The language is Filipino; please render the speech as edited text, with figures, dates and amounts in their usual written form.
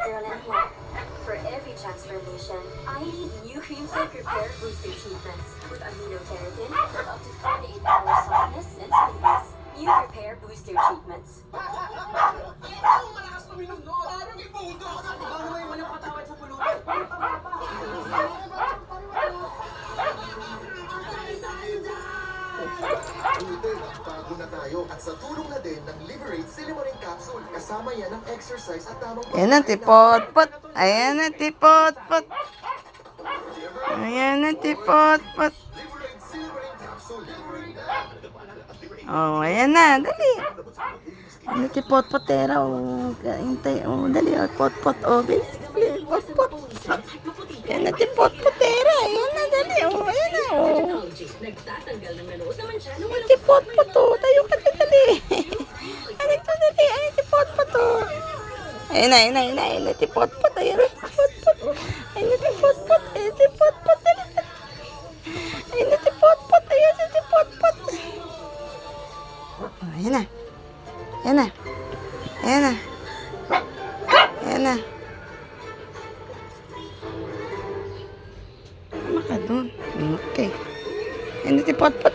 girl in here. For every transformation, I need new Creamsilk Repair Booster treatments with amino keratin for up to 48 hours softness and smoothness. New Repair Booster treatments. Malakas tuminom doon! Parang ibudo! Bawal mo yung walang patawad sa pulutan! Bago na tayo at sa tulong na din ng Liberate Silimarin Capsule. Kasama yan ang exercise at tamang Ayan na, tipot-pot. Ayan na, tipot-pot. Ayan na, tipot-pot. Liberate Silimarin Capsule. Oh, ayan na, dali. Ano, tipot-potera, oh. Hintay, oh, dali, oh, pot-pot, oh. Bilis, bilis, pot-pot. Ayan na, tipot-potera. Ayan na, dali, oh. Ayan na, oh. Nagtatanggal ng nanood naman siya nung walang Tipot-pot, oh. Tayo ka na, dali. Ano ito, dali. Ay, tipot-pot, oh. Ayan na, ayan na, ayan na. Ayan na, tipot-pot. Ayan na, tipot-pot. Ayan na, tipot-pot. Ayan na, tipot-pot. Dali, dali. Ayan na, tipot-pot. Ayan na, tipot-pot. Oh, ayan na. Ayan na. Ayan na. Ayan na. Tama ka doon. Okay. Ayan na, tipot-pot.